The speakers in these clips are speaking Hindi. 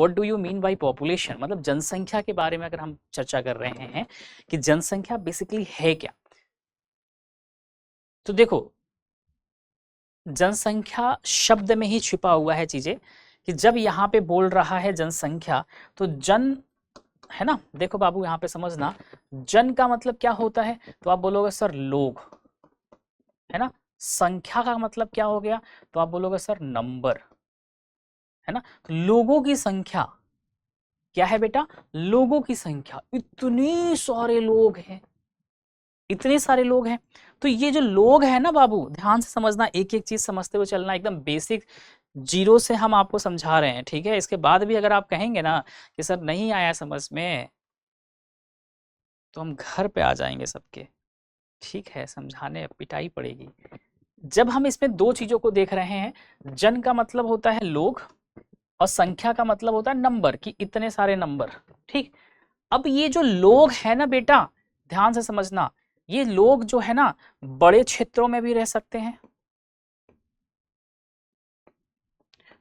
What do you mean by population, मतलब जनसंख्या के बारे में अगर हम चर्चा कर रहे हैं कि जनसंख्या बेसिकली है क्या, तो देखो जनसंख्या शब्द में ही छिपा हुआ है चीजें, कि जब यहाँ पे बोल रहा है जनसंख्या तो जन है ना, देखो बाबू यहाँ पे समझना, जन का मतलब क्या होता है, तो आप बोलोगे सर लोग, है ना। संख्या का मतलब क्या हो गया, तो आप बोलोगे सर नंबर, है ना। तो लोगों की संख्या क्या है बेटा, लोगों की संख्या, इतने सारे लोग हैं, इतने सारे लोग हैं। तो ये जो लोग हैं ना बाबू, ध्यान से समझना, एक एक चीज समझते हुए चलना, एकदम बेसिक जीरो से हम आपको समझा रहे हैं, ठीक है। इसके बाद भी अगर आप कहेंगे ना कि सर नहीं आया समझ में, तो हम घर पे आ जाएंगे सबके, ठीक है, समझाने पिटाई पड़ेगी। जब हम इसमें दो चीजों को देख रहे हैं, जन का मतलब होता है लोग और संख्या का मतलब होता है नंबर, कि इतने सारे नंबर, ठीक। अब ये जो लोग हैं ना बेटा, ध्यान से समझना, ये लोग जो है ना बड़े क्षेत्रों में भी रह सकते हैं,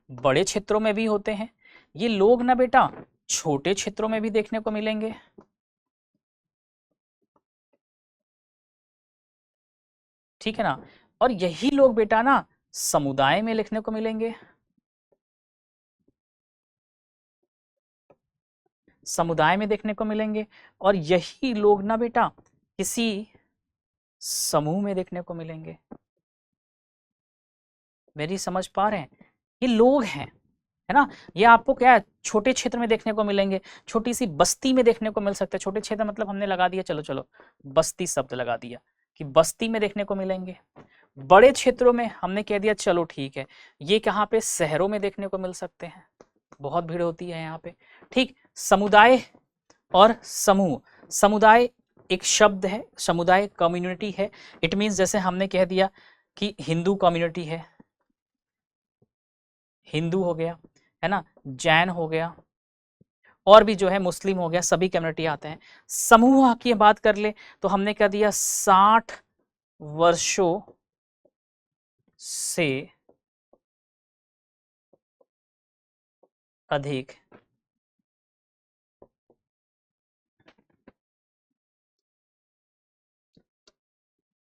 बड़े क्षेत्रों में भी होते हैं। ये लोग ना बेटा छोटे क्षेत्रों में भी देखने को मिलेंगे, ठीक है ना। और यही लोग बेटा ना समुदाय में लिखने को मिलेंगे, समुदाय में देखने को मिलेंगे। और यही लोग ना बेटा किसी समूह में देखने को मिलेंगे। मेरी समझ पा रहे हैं, ये लोग हैं, है ना। ये आपको क्या है, छोटे क्षेत्र में देखने को मिलेंगे, छोटी सी बस्ती में देखने को मिल सकता है। छोटे क्षेत्र मतलब हमने लगा दिया, चलो चलो बस्ती शब्द लगा दिया कि बस्ती में देखने को मिलेंगे। बड़े क्षेत्रों में हमने कह दिया चलो ठीक है, ये कहाँ पे, शहरों में देखने को मिल सकते हैं, बहुत भीड़ होती है यहाँ पे, ठीक। समुदाय और समूह, समुदाय एक शब्द है, समुदाय कम्युनिटी है। इट मीन्स जैसे हमने कह दिया कि हिंदू कम्युनिटी है, हिंदू हो गया, है ना, जैन हो गया, और भी जो है मुस्लिम हो गया, सभी कम्युनिटी आते हैं। समूह की बात कर ले तो हमने कह दिया 60 वर्षों से अधिक,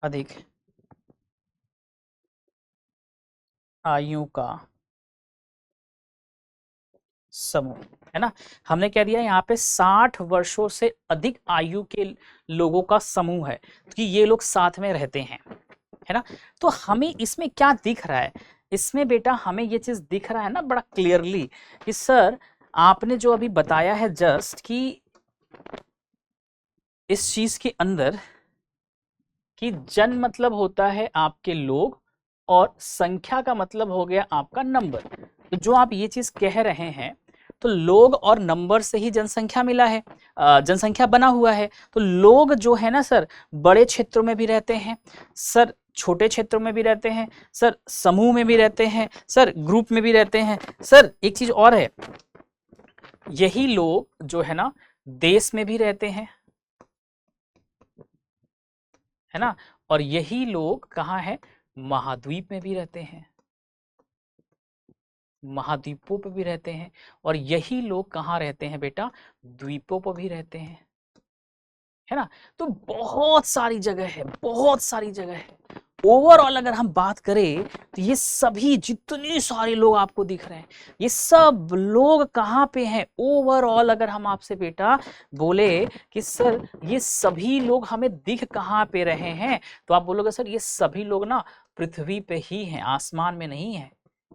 अधिक आयु का समूह, है ना। हमने कह दिया यहाँ पे 60 वर्षों से अधिक आयु के लोगों का समूह है, कि ये लोग साथ में रहते हैं, है ना। तो हमें इसमें क्या दिख रहा है, इसमें बेटा हमें ये चीज दिख रहा है ना बड़ा क्लियरली, कि सर आपने जो अभी बताया है जस्ट, कि इस चीज के अंदर कि जन मतलब होता है आपके लोग और संख्या का मतलब हो गया आपका नंबर। तो जो आप ये चीज कह रहे हैं, तो लोग और नंबर से ही जनसंख्या मिला है, जनसंख्या बना हुआ है। तो लोग जो है ना सर बड़े क्षेत्रों में भी रहते हैं, सर छोटे क्षेत्रों में भी रहते हैं, सर समूह में भी रहते हैं, सर ग्रुप में भी रहते हैं। सर एक चीज और है, यही लोग जो है ना देश में भी रहते हैं, है ना। और यही लोग कहाँ है, महाद्वीप में भी रहते हैं, महाद्वीपों पे भी रहते हैं। और यही लोग कहाँ रहते हैं बेटा, द्वीपों पर भी रहते हैं, है ना। तो बहुत सारी जगह है, बहुत सारी जगह है। ओवरऑल अगर हम बात करें तो ये सभी जितने सारे लोग आपको दिख रहे हैं, ये सब लोग कहाँ पे हैं ओवरऑल। अगर हम आपसे बेटा बोले कि सर ये सभी लोग हमें दिख कहाँ पे रहे हैं, तो आप बोलोगे सर ये सभी लोग ना पृथ्वी पे ही हैं, आसमान में नहीं है।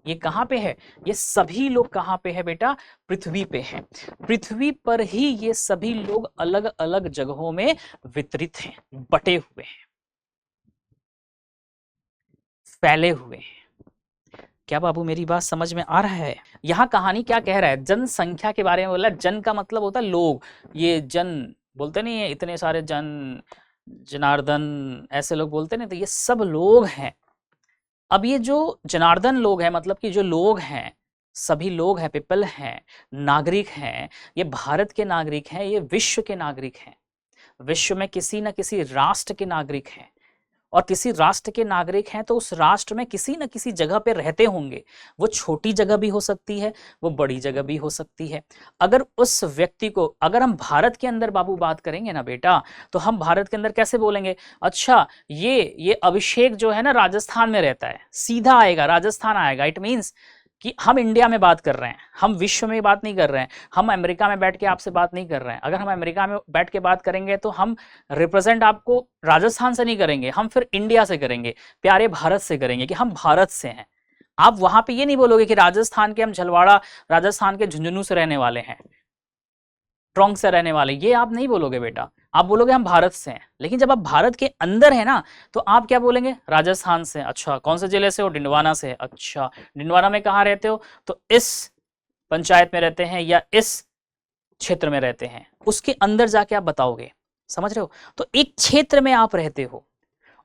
ये कहाँ पे है, ये सभी लोग कहाँ पे है बेटा, पृथ्वी पे है। पृथ्वी पर ही ये सभी लोग अलग अलग जगहों में वितरित हैं, बटे हुए हैं, फैले हुए हैं। क्या बाबू मेरी बात समझ में आ रहा है। यहाँ कहानी क्या कह रहा है, जनसंख्या के बारे में बोला, जन का मतलब होता है लोग, ये जन बोलते नहीं है, इतने सारे जन, जनार्दन ऐसे लोग बोलते नहीं, तो ये सब लोग हैं। अब ये जो जनार्दन लोग हैं, मतलब कि जो लोग हैं, सभी लोग हैं, पीपल हैं, नागरिक हैं, ये भारत के नागरिक हैं, ये विश्व के नागरिक हैं, विश्व में किसी न किसी राष्ट्र के नागरिक हैं। और किसी राष्ट्र के नागरिक हैं तो उस राष्ट्र में किसी न किसी जगह पे रहते होंगे। वो छोटी जगह भी हो सकती है, वो बड़ी जगह भी हो सकती है। अगर उस व्यक्ति को, अगर हम भारत के अंदर बाबू बात करेंगे ना बेटा, तो हम भारत के अंदर कैसे बोलेंगे, अच्छा ये अभिषेक जो है ना राजस्थान में रहता है, सीधा आएगा राजस्थान आएगा। इट मीन्स कि हम इंडिया में बात कर रहे हैं, हम विश्व में बात नहीं कर रहे हैं, हम अमेरिका में बैठ के आपसे बात नहीं कर रहे हैं। अगर हम अमेरिका में बैठ के बात करेंगे तो हम रिप्रेजेंट आपको राजस्थान से नहीं करेंगे, हम फिर इंडिया से करेंगे, प्यारे भारत से करेंगे कि हम भारत से हैं। आप वहां पे ये नहीं बोलोगे कि राजस्थान के हम झलवाड़ा, राजस्थान के झुंझुनू से रहने वाले हैं, टोंक से रहने वाले, ये आप नहीं बोलोगे बेटा, आप बोलोगे हम भारत से हैं। लेकिन जब आप भारत के अंदर है ना, तो आप क्या बोलेंगे, राजस्थान से। अच्छा कौन से जिले से हो, डिंडवाना से। अच्छा डिंडवाना में कहाँ रहते हो, तो इस पंचायत में रहते हैं या इस क्षेत्र में रहते हैं, उसके अंदर जाके आप बताओगे। समझ रहे हो? तो एक क्षेत्र में आप रहते हो,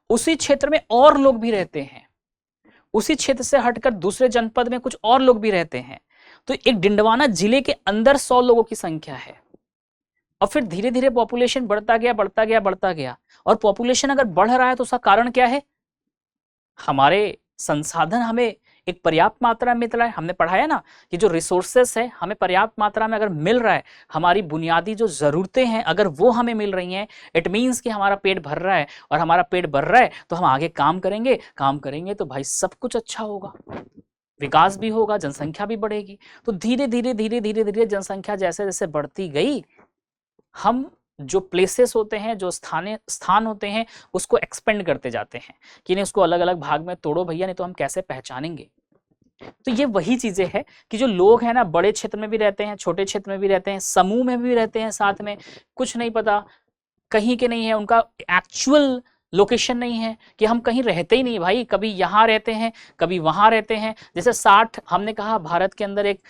उसी क्षेत्र में और लोग भी रहते हैं, उसी क्षेत्र से हटकर दूसरे जनपद में कुछ और लोग भी रहते हैं। तो एक डिंडवाना जिले के अंदर 100 लोगों की संख्या है, और फिर धीरे धीरे पॉपुलेशन बढ़ता गया बढ़ता गया बढ़ता गया। और पॉपुलेशन अगर बढ़ रहा है तो उसका कारण क्या है, हमारे संसाधन हमें एक पर्याप्त मात्रा में मिल रहा है। हमने पढ़ाया ना कि जो रिसोर्सेस है हमें पर्याप्त मात्रा में अगर मिल रहा है, हमारी बुनियादी जो जरूरतें हैं अगर वो हमें मिल रही हैं, इट मीन्स कि हमारा पेट भर रहा है। और हमारा पेट भर रहा है तो हम आगे काम करेंगे, काम करेंगे तो भाई सब कुछ अच्छा होगा, विकास भी होगा, जनसंख्या भी बढ़ेगी। तो धीरे धीरे धीरे धीरे धीरे जनसंख्या जैसे जैसे बढ़ती गई, हम जो प्लेसेस होते हैं, जो स्थान होते हैं, उसको एक्सपेंड करते जाते हैं कि नहीं उसको अलग अलग भाग में तोड़ो भैया, नहीं तो हम कैसे पहचानेंगे। तो ये वही चीजें हैं कि जो लोग हैं ना, बड़े क्षेत्र में भी रहते हैं, छोटे क्षेत्र में भी रहते हैं, समूह में भी रहते हैं, साथ में कुछ नहीं पता कहीं के नहीं है, उनका एक्चुअल लोकेशन नहीं है कि हम कहीं रहते ही नहीं भाई, कभी यहाँ रहते हैं कभी वहां रहते हैं। जैसे 60, हमने कहा भारत के अंदर एक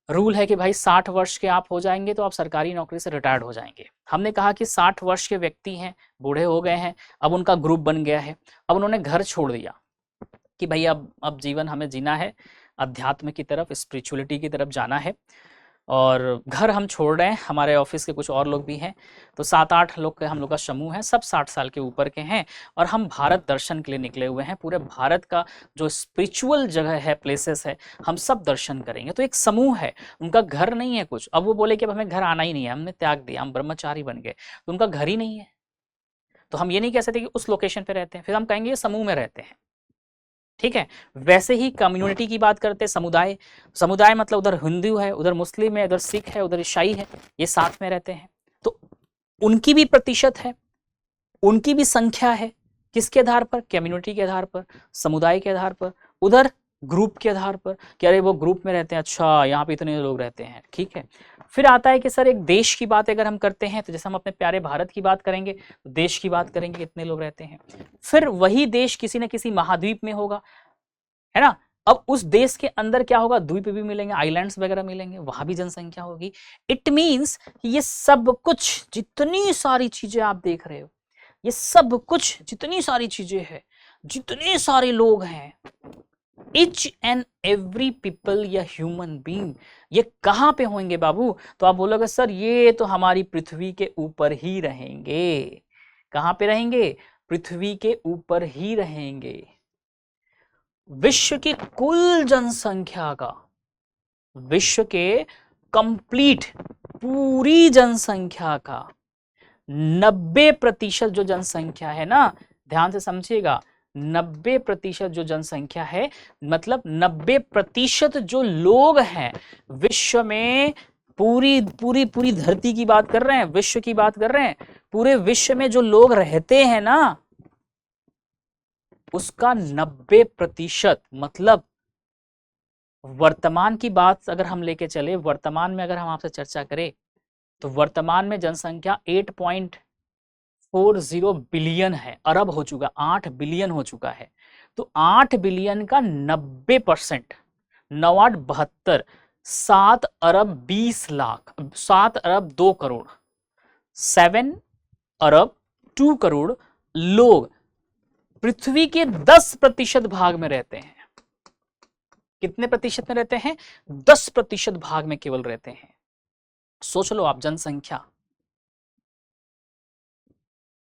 रूल है कि भाई 60 वर्ष के आप हो जाएंगे तो आप सरकारी नौकरी से रिटायर्ड हो जाएंगे। हमने कहा कि 60 वर्ष के व्यक्ति हैं, बूढ़े हो गए हैं, अब उनका ग्रुप बन गया है, अब उन्होंने घर छोड़ दिया कि भाई अब जीवन हमें जीना है, अध्यात्म की तरफ, स्पिरिचुअलिटी की तरफ जाना है, और घर हम छोड़ रहे हैं। हमारे ऑफिस के कुछ और लोग भी हैं, तो 7-8 लोग के हम लोग का समूह है, सब 60 साल के ऊपर के हैं, और हम भारत दर्शन के लिए निकले हुए हैं। पूरे भारत का जो स्पिरिचुअल जगह है, प्लेसेस है, हम सब दर्शन करेंगे। तो एक समूह है, उनका घर नहीं है कुछ। अब वो बोले कि अब हमें घर आना ही नहीं है, हमने त्याग दिया, हम ब्रह्मचारी बन गए, तो उनका घर ही नहीं है। तो हम ये नहीं कह सकते कि उस लोकेशन पे रहते हैं, फिर हम कहेंगे ये समूह में रहते हैं। ठीक है, वैसे ही कम्युनिटी की बात करते हैं, समुदाय। समुदाय मतलब उधर हिंदू है, उधर मुस्लिम है, उधर सिख है, उधर ईसाई है, ये साथ में रहते हैं। तो उनकी भी प्रतिशत है, उनकी भी संख्या है, किसके आधार पर, कम्युनिटी के आधार पर, समुदाय के आधार पर, उधर ग्रुप के आधार पर कि अरे वो ग्रुप में रहते हैं, अच्छा यहाँ पे इतने लोग रहते हैं। ठीक है, फिर आता है कि सर एक देश की बात अगर हम करते हैं, तो जैसे हम अपने प्यारे भारत की बात करेंगे तो देश की बात करेंगे, कितने लोग रहते हैं। फिर वही देश किसी न किसी महाद्वीप में होगा, है ना। अब उस देश के अंदर क्या होगा, द्वीप भी मिलेंगे, आइलैंड्स वगैरह मिलेंगे, वहां भी जनसंख्या होगी। इट मीन्स ये सब कुछ, जितनी सारी चीजें आप देख रहे हो, ये सब कुछ जितनी सारी चीजें हैं, जितने सारे लोग हैं, each and every people या ह्यूमन बीइंग, ये कहां पे होंगे बाबू, तो आप बोलोगे सर ये तो हमारी पृथ्वी के ऊपर ही रहेंगे। कहां पे रहेंगे, पृथ्वी के ऊपर ही रहेंगे। विश्व की कुल जनसंख्या का, विश्व के कंप्लीट पूरी जनसंख्या का 90% जो जनसंख्या है ना, ध्यान से समझिएगा, 90% जो जनसंख्या है, मतलब 90% जो लोग हैं विश्व में, पूरी पूरी पूरी धरती की बात कर रहे हैं, विश्व की बात कर रहे हैं, पूरे विश्व में जो लोग रहते हैं ना, उसका 90%, मतलब वर्तमान की बात अगर हम लेके चले, वर्तमान में अगर हम आपसे चर्चा करें, तो वर्तमान में जनसंख्या 8.40 बिलियन है, अरब हो चुका, 8 बिलियन हो चुका है। तो 8 बिलियन का 90%, 9-8-72, 7 अरब 20 लाख, 7 अरब 2 करोड़, 7 अरब 2 करोड़ लोग पृथ्वी के 10% भाग में रहते हैं। कितने प्रतिशत में रहते हैं, 10% भाग में केवल रहते हैं। सोच लो आप, जनसंख्या।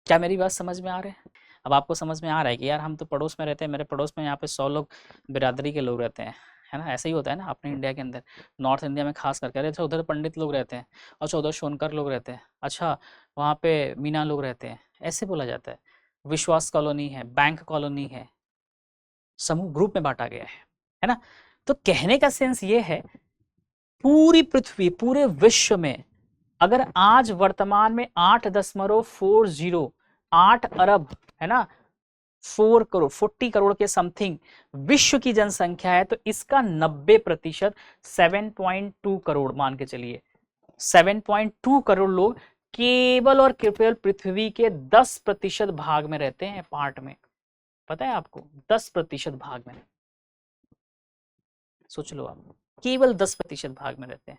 क्या मेरी बात समझ में आ रही है? अब आपको समझ में आ रहा है कि यार हम तो पड़ोस में रहते हैं, मेरे पड़ोस में यहाँ पे 100 लोग बिरादरी के लोग रहते हैं, है ना, ऐसे ही होता है ना अपने इंडिया के अंदर, नॉर्थ इंडिया में खास करके। अरे अच्छा उधर पंडित लोग रहते हैं, अच्छा उधर सोनकर लोग रहते हैं, अच्छा वहाँ पे मीना लोग रहते हैं, ऐसे बोला जाता है। विश्वास कॉलोनी है, बैंक कॉलोनी है, समूह ग्रुप में बांटा गया है ना। तो कहने का सेंस ये है, पूरी पृथ्वी, पूरे विश्व में अगर आज वर्तमान में 8.40 8 अरब, है ना, 4 करोड़ 40 करोड़ के समथिंग विश्व की जनसंख्या है, तो इसका 90% 7.2 करोड़ मान के चलिए, 7.2 करोड़ लोग केवल और केवल पृथ्वी के 10% भाग में रहते हैं, पार्ट में। पता है आपको, 10% भाग में, सोच लो आप, केवल 10% भाग में रहते हैं,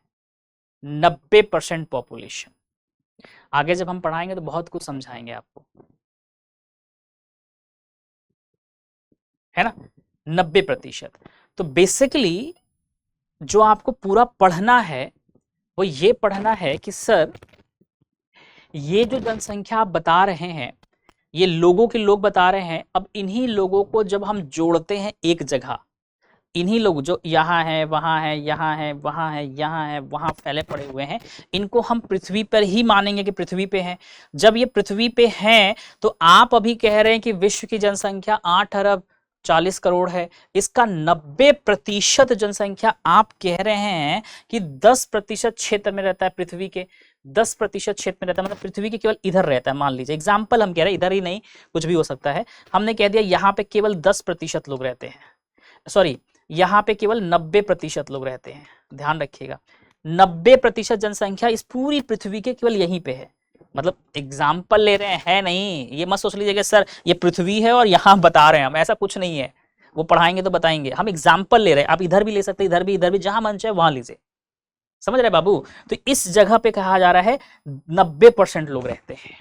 90% पॉपुलेशन। आगे जब हम पढ़ाएंगे तो बहुत कुछ समझाएंगे आपको, है ना, 90%। तो बेसिकली जो आपको पूरा पढ़ना है वो ये पढ़ना है कि सर ये जो जनसंख्या आप बता रहे हैं, ये लोगों के लोग बता रहे हैं, अब इन्हीं लोगों को जब हम जोड़ते हैं एक जगह, इन्हीं लोग जो यहाँ है, वहाँ है, यहाँ है, वहाँ है, यहाँ है, वहाँ फैले पड़े हुए हैं, इनको हम पृथ्वी पर ही मानेंगे कि पृथ्वी पे हैं। जब ये पृथ्वी पे हैं तो आप अभी कह रहे हैं कि विश्व की जनसंख्या 8 अरब 40 करोड़ है, इसका 90% जनसंख्या आप कह रहे हैं कि 10% क्षेत्र में रहता है, पृथ्वी के 10% क्षेत्र में रहता है, मतलब पृथ्वी के केवल इधर रहता है। मान लीजिए एग्जाम्पल हम कह रहे हैं, इधर ही नहीं, कुछ भी हो सकता है, हमने कह दिया यहाँ पे केवल 10% लोग रहते हैं, सॉरी यहाँ पे केवल 90% लोग रहते हैं, ध्यान रखिएगा, 90% जनसंख्या इस पूरी पृथ्वी के केवल यहीं पे है। मतलब एग्जाम्पल ले रहे हैं, है नहीं, ये मत सोच लीजिए कि सर ये पृथ्वी है और यहाँ बता रहे हैं हम, ऐसा कुछ नहीं है, वो पढ़ाएंगे तो बताएंगे, हम एग्जाम्पल ले रहे हैं। आप इधर भी ले सकते हैं, इधर भी जहां मन चाहे वहां लीजिए, समझ रहे बाबू। तो इस जगह पे कहा जा रहा है 90% लोग रहते हैं।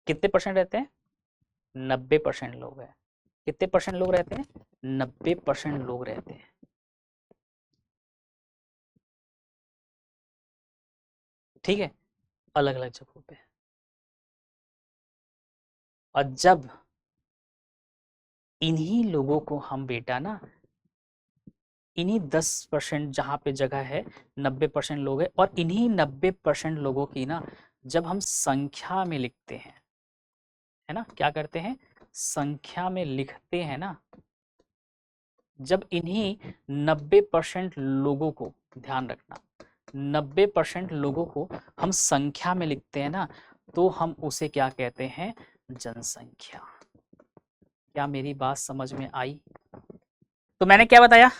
कितने परसेंट रहते हैं? 90% लोग हैं। कितने परसेंट लोग रहते हैं? 90% लोग रहते हैं। ठीक है, अलग अलग जगहों पे। और जब इन्हीं लोगों को हम बेटा ना, इन्हीं 10% जहाँ पे जगह है 90% लोग हैं, और इन्हीं 90% लोगों की ना जब हम संख्या में लिखते हैं, है ना, क्या करते हैं, संख्या में लिखते हैं ना, जब इन्हीं 90% लोगों को, ध्यान रखना, 90% लोगों को हम संख्या में लिखते हैं ना, तो हम उसे क्या कहते हैं, जनसंख्या। क्या मेरी बात समझ में आई? तो मैंने क्या बताया,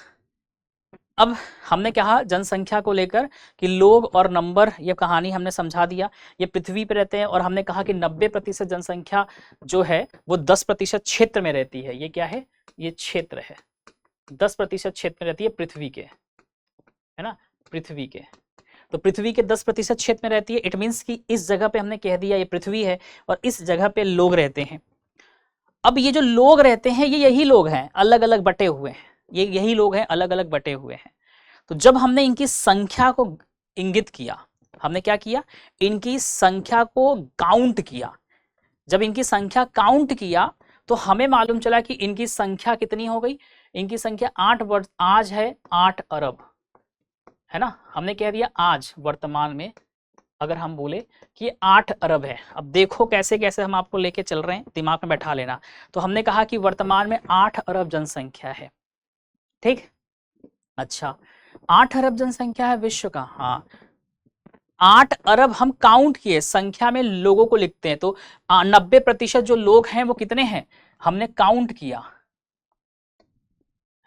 अब हमने कहा जनसंख्या को लेकर कि लोग और नंबर, ये कहानी हमने समझा दिया, ये पृथ्वी पे रहते हैं, और हमने कहा कि 90% जनसंख्या जो है वो 10% क्षेत्र में रहती है। ये क्या है, ये क्षेत्र है, 10% क्षेत्र में रहती है पृथ्वी के, है ना, पृथ्वी के। तो पृथ्वी के 10% क्षेत्र में रहती है, इट मीन्स कि इस जगह पे हमने कह दिया ये पृथ्वी है और इस जगह पे लोग रहते हैं। अब ये जो लोग रहते हैं ये यही लोग हैं, अलग अलग बटे हुए हैं, ये यही लोग हैं, अलग अलग बटे हुए हैं। तो जब हमने इनकी संख्या को इंगित किया, हमने क्या किया, इनकी संख्या को काउंट किया। जब इनकी संख्या काउंट किया तो हमें मालूम चला कि इनकी संख्या कितनी हो गई, इनकी संख्या 8 आज है 8 अरब, है ना, हमने कह दिया आज वर्तमान में अगर हम बोले कि 8 अरब है। अब देखो कैसे कैसे हम आपको लेके चल रहे हैं, दिमाग में बैठा लेना। तो हमने कहा कि वर्तमान में 8 अरब जनसंख्या है, ठीक। अच्छा 8 अरब जनसंख्या है विश्व का, हाँ 8 अरब हम काउंट किए, संख्या में लोगों को लिखते हैं, तो 90% जो लोग हैं वो कितने हैं, हमने काउंट किया,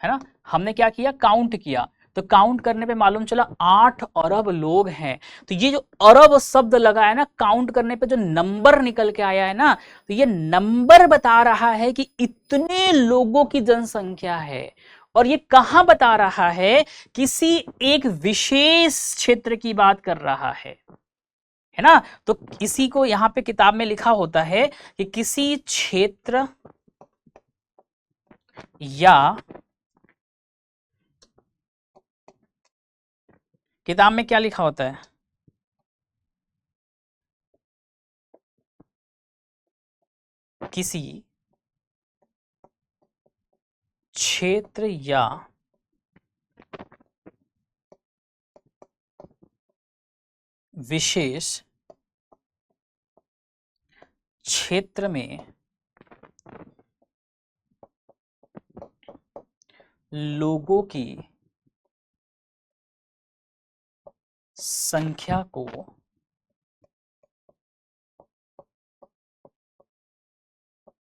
है ना, हमने क्या किया, काउंट किया। तो काउंट करने पे मालूम चला 8 अरब लोग हैं। तो ये जो अरब शब्द लगा है ना, काउंट करने पे जो नंबर निकल के आया है ना, तो ये नंबर बता रहा है कि इतने लोगों की जनसंख्या है। और ये कहां बता रहा है, किसी एक विशेष क्षेत्र की बात कर रहा है ना। तो इसी को यहां पे किताब में लिखा होता है कि किसी क्षेत्र या, किताब में क्या लिखा होता है, किसी क्षेत्र या विशेष क्षेत्र में लोगों की संख्या को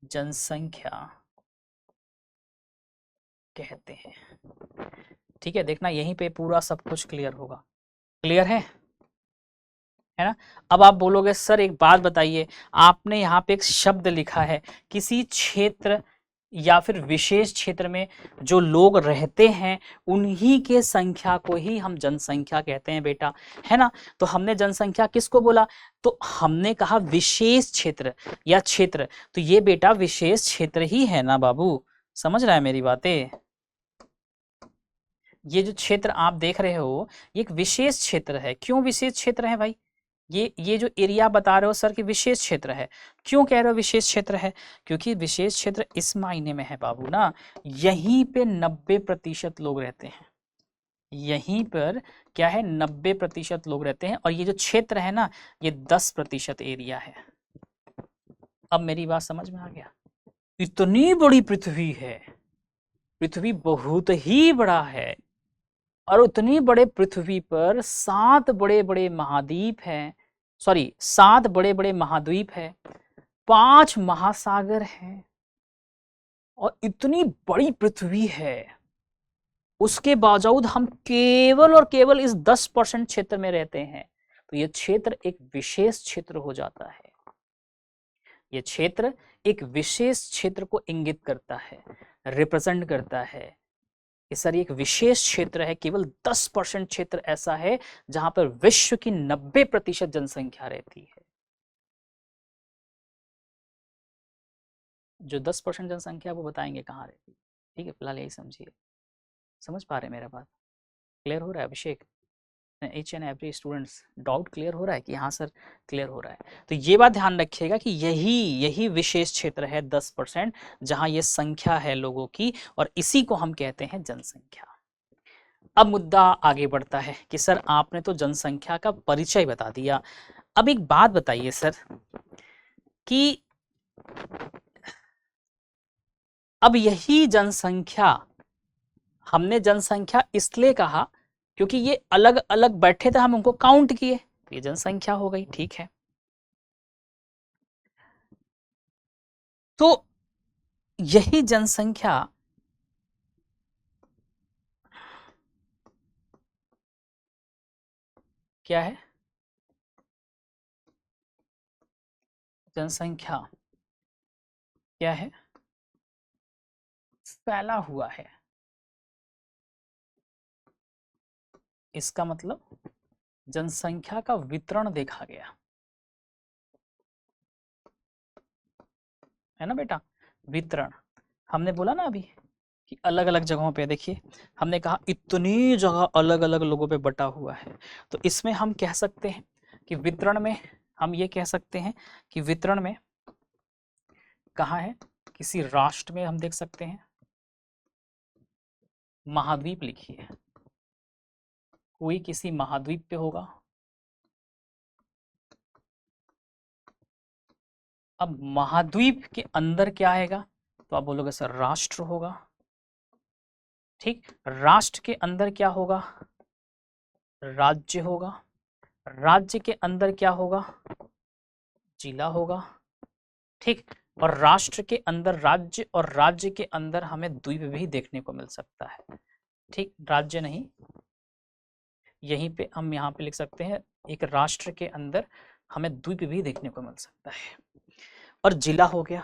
जनसंख्या कहते हैं। ठीक है, देखना यहीं पे पूरा सब कुछ क्लियर होगा। क्लियर है ना? अब आप बोलोगे सर एक बात बताइए, आपने यहाँ पे एक शब्द लिखा है किसी क्षेत्र या फिर विशेष क्षेत्र में जो लोग रहते हैं उन्हीं के संख्या को ही हम जनसंख्या कहते हैं बेटा, है ना? तो हमने जनसंख्या किसको बोला? तो हमने कहा विशेष क्षेत्र या क्षेत्र, तो ये बेटा विशेष क्षेत्र ही है ना बाबू, समझ रहा है मेरी बातें? ये जो क्षेत्र आप देख रहे हो ये एक विशेष क्षेत्र है। क्यों विशेष क्षेत्र है भाई? ये जो एरिया बता रहे हो सर कि विशेष क्षेत्र है, क्यों कह रहे हो विशेष क्षेत्र है? क्योंकि विशेष क्षेत्र इस मायने में है बाबू ना, यहीं पे 90% लोग रहते हैं, यहीं पर क्या है 90% लोग रहते हैं, और ये जो क्षेत्र है ना ये 10% एरिया है। अब मेरी बात समझ में आ गया? इतनी बड़ी पृथ्वी है, पृथ्वी बहुत ही बड़ा है, और उतनी बड़े पृथ्वी पर 7 बड़े बड़े महाद्वीप हैं, सॉरी 7 बड़े बड़े महाद्वीप हैं, 5 महासागर हैं, और इतनी बड़ी पृथ्वी है, उसके बावजूद हम केवल और केवल इस 10% क्षेत्र में रहते हैं। तो यह क्षेत्र एक विशेष क्षेत्र हो जाता है, यह क्षेत्र एक विशेष क्षेत्र को इंगित करता है, रिप्रेजेंट करता है कि सर एक विशेष क्षेत्र है, केवल 10% क्षेत्र ऐसा है जहां पर विश्व की 90% जनसंख्या रहती है। जो 10% जनसंख्या वो बताएंगे कहाँ रहती है। ठीक है, फिलहाल यही समझिए। समझ पा रहे हैं मेरा बात? क्लियर हो रहा है Abhishek? Each and every students doubt clear हो रहा है कि हाँ सर क्लियर हो रहा है? तो ये बात ध्यान रखिएगा कि यही विशेष क्षेत्र है 10% जहां ये संख्या है लोगों की, और इसी को हम कहते हैं जनसंख्या। अब मुद्दा आगे बढ़ता है कि सर आपने तो जनसंख्या का परिचय बता दिया, अब एक बात बताइए सर कि अब यही जनसंख्या, हमने जनसंख्या इसलिए कहा क्योंकि ये अलग अलग बैठे थे, हम उनको काउंट किए, तो ये जनसंख्या हो गई। ठीक है, तो यही जनसंख्या क्या है? जनसंख्या क्या है? फैला हुआ है। इसका मतलब जनसंख्या का वितरण देखा गया है ना बेटा? वितरण हमने बोला ना अभी कि अलग अलग जगहों पे, देखिए हमने कहा इतनी जगह अलग अलग लोगों पे बटा हुआ है, तो इसमें हम कह सकते हैं कि वितरण में, हम ये कह सकते हैं कि वितरण में कहाँ है? किसी राष्ट्र में हम देख सकते हैं, महाद्वीप लिखिए, कोई किसी महाद्वीप पे होगा। अब महाद्वीप के अंदर क्या आएगा? तो आप बोलोगे सर राष्ट्र होगा। ठीक, राष्ट्र के अंदर क्या होगा? राज्य होगा। राज्य के अंदर क्या होगा? जिला होगा। ठीक, और राष्ट्र के अंदर राज्य, और राज्य के अंदर हमें द्वीप भी देखने को मिल सकता है। ठीक, राज्य नहीं, यहीं पे हम यहाँ पे लिख सकते हैं एक राष्ट्र के अंदर हमें द्वीप भी देखने को मिल सकता है। और जिला हो गया।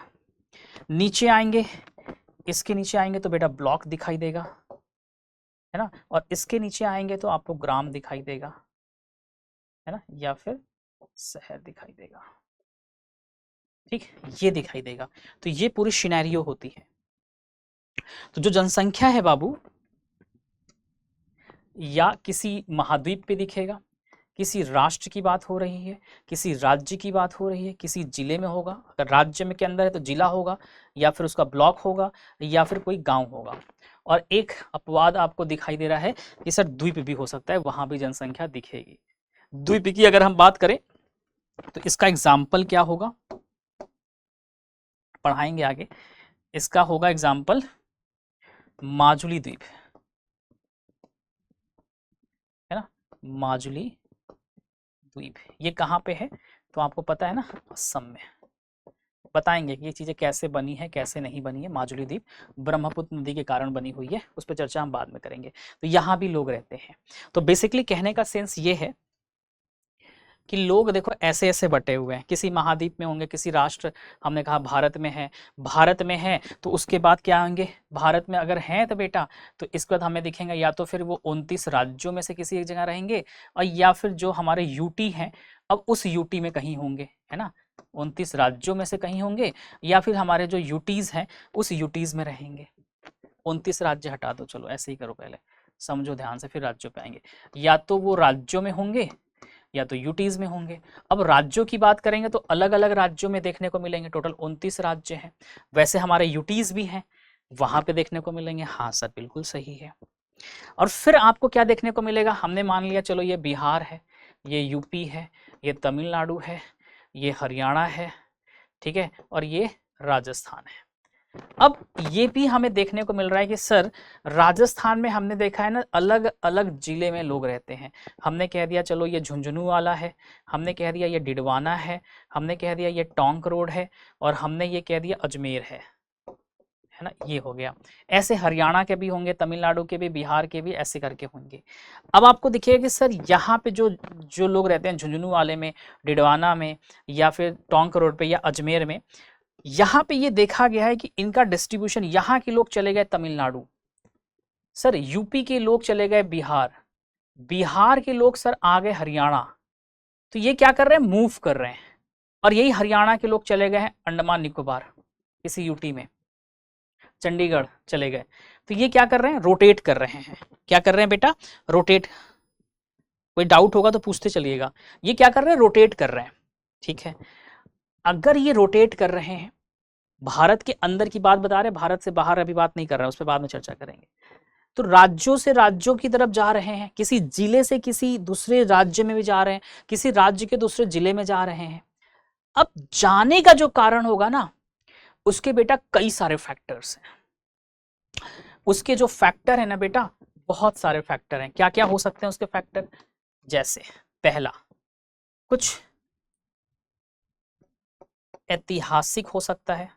नीचे आएंगे, इसके नीचे आएंगे तो बेटा ब्लॉक दिखाई देगा, है ना? और इसके नीचे आएंगे तो आपको ग्राम दिखाई देगा, है ना, या फिर शहर दिखाई देगा। ठीक, ये दिखाई देगा। तो ये पूरी सिनेरियो होती है। तो जो जनसंख्या है बाबू, या किसी महाद्वीप पे दिखेगा, किसी राष्ट्र की बात हो रही है, किसी राज्य की बात हो रही है, किसी जिले में होगा, अगर राज्य में के अंदर है तो जिला होगा, या फिर उसका ब्लॉक होगा, या फिर कोई गांव होगा। और एक अपवाद आपको दिखाई दे रहा है कि सर द्वीप भी हो सकता है, वहां भी जनसंख्या दिखेगी। द्वीप की अगर हम बात करें तो इसका एग्जाम्पल क्या होगा, पढ़ाएंगे आगे। इसका होगा एग्जाम्पल माजुली द्वीप, है ना, माजुली द्वीप। ये कहाँ पे है तो आपको पता है ना, असम में। बताएंगे कि ये चीज़ें कैसे बनी है, कैसे नहीं बनी है। माजुली द्वीप ब्रह्मपुत्र नदी के कारण बनी हुई है, उस पर चर्चा हम बाद में करेंगे। तो यहाँ भी लोग रहते हैं। तो बेसिकली कहने का सेंस ये है कि लोग देखो ऐसे ऐसे बटे हुए हैं, किसी महाद्वीप में होंगे, किसी राष्ट्र, हमने कहा भारत में है, भारत में है तो उसके बाद क्या होंगे, भारत में अगर हैं तो बेटा तो इसके बाद हमें दिखेंगे या तो फिर वो 29 राज्यों में से किसी एक जगह रहेंगे, और या फिर जो हमारे यूटी हैं अब उस यूटी में कहीं होंगे, है ना, 29 राज्यों में से कहीं होंगे, या फिर हमारे जो यूटीज हैं उस यूटीज में रहेंगे। 29 राज्य हटा दो, चलो ऐसे ही करो, पहले समझो ध्यान से फिर राज्यों पे आएंगे। या तो वो राज्यों में होंगे या तो यूटीज में होंगे। अब राज्यों की बात करेंगे तो अलग अलग राज्यों में देखने को मिलेंगे, टोटल 29 राज्य हैं। वैसे हमारे यूटीज भी हैं, वहां पे देखने को मिलेंगे। हाँ सर बिल्कुल सही है। और फिर आपको क्या देखने को मिलेगा, हमने मान लिया चलो ये बिहार है, ये यूपी है, ये तमिलनाडु है, ये हरियाणा है, ठीक है, और ये राजस्थान है। अब ये भी हमें देखने को मिल रहा है कि सर राजस्थान में हमने देखा है ना अलग अलग जिले में लोग रहते हैं। हमने कह दिया चलो ये झुंझुनू वाला है, हमने कह दिया ये डिडवाना है, हमने कह दिया ये टोंक रोड है, और हमने ये कह दिया अजमेर है ना, ये हो गया। ऐसे हरियाणा के भी होंगे, तमिलनाडु के भी, बिहार के भी, ऐसे करके होंगे। अब आपको दिखेगा कि सर यहाँ पे जो जो लोग रहते हैं झुंझुनू वाले में, डिडवाना में, या फिर टोंक रोड पे या अजमेर में, यहाँ पे ये देखा गया है कि इनका डिस्ट्रीब्यूशन, यहाँ के लोग चले गए तमिलनाडु, सर यूपी के लोग चले गए बिहार, बिहार के लोग सर आ गए हरियाणा। तो ये क्या कर रहे हैं, मूव कर रहे हैं। और यही हरियाणा के लोग चले गए हैं अंडमान निकोबार, किसी यूटी में, चंडीगढ़ चले गए। तो ये क्या कर रहे हैं, रोटेट कर रहे हैं। क्या कर रहे हैं बेटा, रोटेट। कोई डाउट होगा तो पूछते चलिएगा। ये क्या कर रहे हैं, रोटेट कर रहे हैं, ठीक है। अगर ये रोटेट कर रहे हैं, भारत के अंदर की बात बता रहे हैं, भारत से बाहर अभी बात नहीं कर रहे हैं, उस पर बाद में चर्चा करेंगे। तो राज्यों से राज्यों की तरफ जा रहे हैं, किसी जिले से किसी दूसरे राज्य में भी जा रहे हैं, किसी राज्य के दूसरे जिले में जा रहे हैं। अब जाने का जो कारण होगा ना, उसके बेटा कई सारे फैक्टर्स हैं। उसके जो फैक्टर है ना बेटा, बहुत सारे फैक्टर हैं। क्या क्या हो सकते हैं उसके फैक्टर, जैसे पहला, कुछ ऐतिहासिक हो सकता है,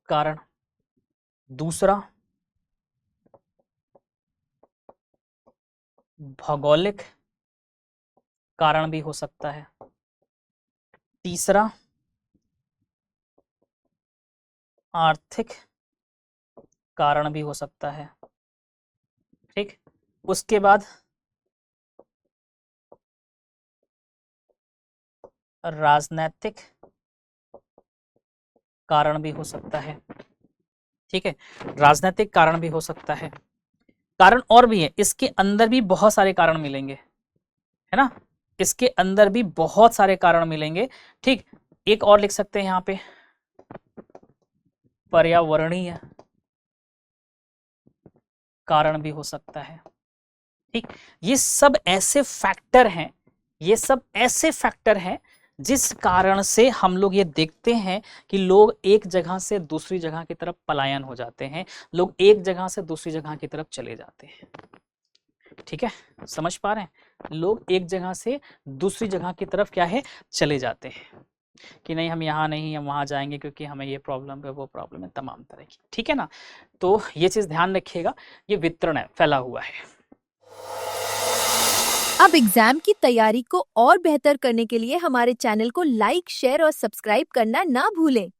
कारण। दूसरा भौगोलिक कारण भी हो सकता है। तीसरा आर्थिक कारण भी हो सकता है, ठीक। उसके बाद राजनैतिक कारण भी हो सकता है, ठीक है, राजनीतिक कारण भी हो सकता है। कारण और भी है, इसके अंदर भी बहुत सारे कारण मिलेंगे, है ना, इसके अंदर भी बहुत सारे कारण मिलेंगे, ठीक। एक और लिख सकते हैं यहाँ पे, पर्यावरणीय कारण भी हो सकता है, ठीक। ये सब ऐसे फैक्टर हैं, ये सब ऐसे फैक्टर हैं जिस कारण से हम लोग ये देखते हैं कि लोग एक जगह से दूसरी जगह की तरफ पलायन हो जाते हैं, लोग एक जगह से दूसरी जगह की तरफ चले जाते हैं, ठीक है, समझ पा रहे हैं। लोग एक जगह से दूसरी जगह की तरफ क्या है, चले जाते हैं, कि नहीं हम यहाँ नहीं, हम वहाँ जाएंगे क्योंकि हमें ये प्रॉब्लम है, वो प्रॉब्लम है, तमाम तरह की, ठीक है ना। तो ये चीज़ ध्यान रखिएगा, ये वितरण है, फैला हुआ है। अब एग्जाम की तैयारी को और बेहतर करने के लिए हमारे चैनल को लाइक, शेयर और सब्सक्राइब करना ना भूलें।